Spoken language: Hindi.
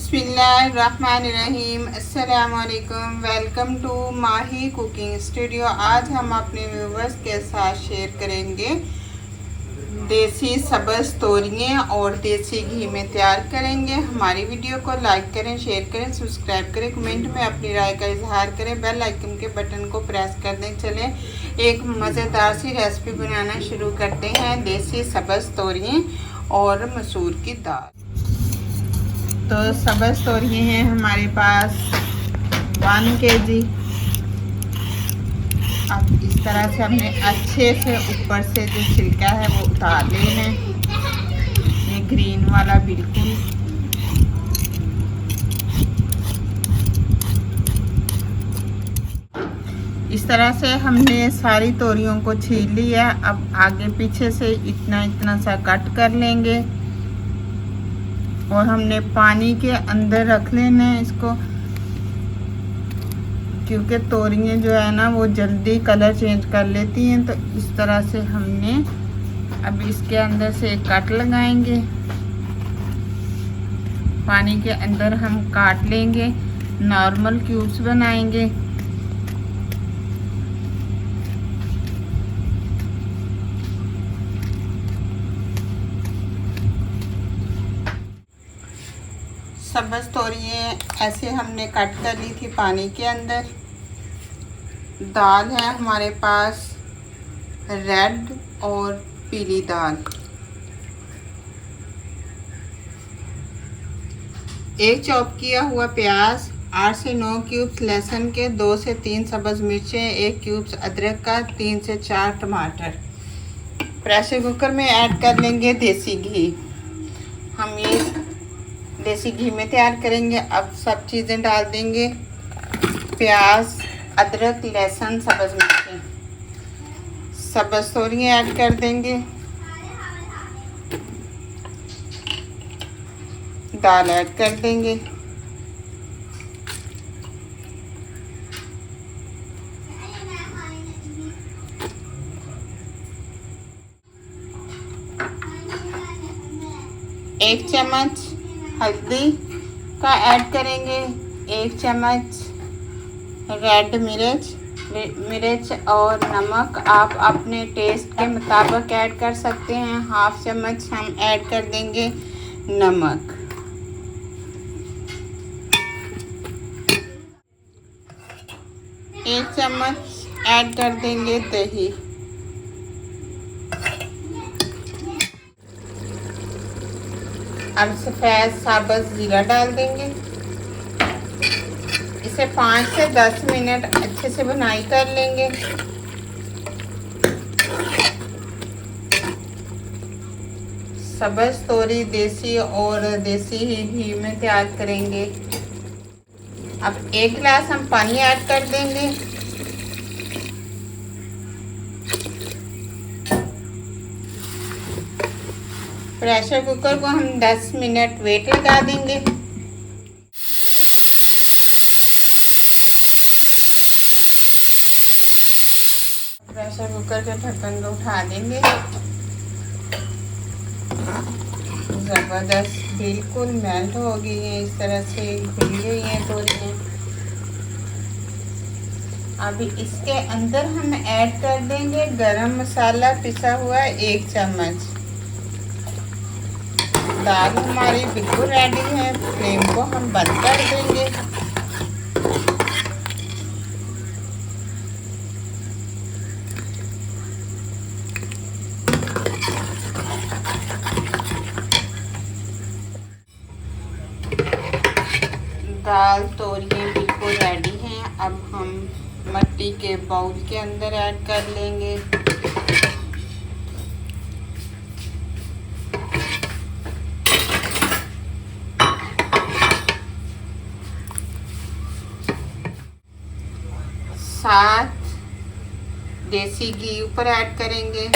बिस्मिल्लाहिर्रहमानिर्रहीम। अस्सलामुअलैकुम। Welcome to Mahi cooking studio. आज हम अपने व्यूवर्स के साथ शेयर करेंगे देसी सब्ज़ तोरियां और देसी घी में तैयार करेंगे। हमारी वीडियो को लाइक करें, शेयर करें, सब्सक्राइब करें, कमेंट में अपनी राय का इजहार करें, बेल आइकन के बटन को प्रेस कर दें। चलें एक मज़ेदार सी रेसिपी बनाना शुरू करते हैं। देसी सब्ज़ तोरियां और मसूर की दाल। तो सब्ज़ तोरियां हैं हमारे पास 1 kg। अब इस तरह से हमने अच्छे से ऊपर से जो छिलका है वो उतार लेना है, ये ग्रीन वाला बिल्कुल। इस तरह से हमने सारी तोरियों को छील लिया। अब आगे पीछे से इतना इतना सा कट कर लेंगे और हमने पानी के अंदर रख लेना है इसको, क्योंकि तोरियां जो है ना वो जल्दी कलर चेंज कर लेती हैं। तो इस तरह से हमने अब इसके अंदर से एक कट लगाएंगे, पानी के अंदर हम काट लेंगे, नॉर्मल क्यूब्स बनाएंगे। सब्ज़ तोरियां ऐसे हमने कट कर ली थी पानी के अंदर। दाल है हमारे पास रेड और पीली दाल। एक चॉप किया हुआ प्याज, 8 से 9 क्यूब्स लहसुन के, 2 से 3 सब्ज़ मिर्चें, 1 क्यूब्स अदरक का, 3 से 4 टमाटर। प्रेशर कुकर में ऐड कर लेंगे देसी घी। हम ये देसी घी में तैयार करेंगे। अब सब चीज़ें डाल देंगे, प्याज, अदरक, लहसुन, सब्ज़ मिर्चें, सब्ज़ तोरियां ऐड कर देंगे, दाल ऐड कर देंगे, एक चम्मच हल्दी का ऐड करेंगे, 1 चम्मच रेड मिर्च और नमक आप अपने टेस्ट के मुताबिक ऐड कर सकते हैं। 1/2 चम्मच हम ऐड कर देंगे नमक। एक चम्मच ऐड कर देंगे दही। अब सफ़ेद साबुत ज़ीरा डाल देंगे। इसे 5 से 10 मिनट अच्छे से भुनाई कर लेंगे। सब्ज़ तोरी देसी और देसी घी में तैयार करेंगे। अब 1 गिलास हम पानी ऐड कर देंगे। प्रेशर कुकर को हम 10 मिनट वेट लगा देंगे। प्रेशर कुकर के ढक्कन को उठा देंगे। ज़बरदस्त बिल्कुल मेल्ट हो गई है, इस तरह से घुल गई हैं तोरियां। अभी इसके अंदर हम ऐड कर देंगे गरम मसाला पिसा हुआ 1 चम्मच। दाल हमारी बिल्कुल रेडी है। फ्लेम को हम बंद कर देंगे। दाल तोरियां बिल्कुल रेडी हैं। अब हम मिट्टी के बाउल के अंदर ऐड कर लेंगे। साथ देसी घी ऊपर ऐड करेंगे।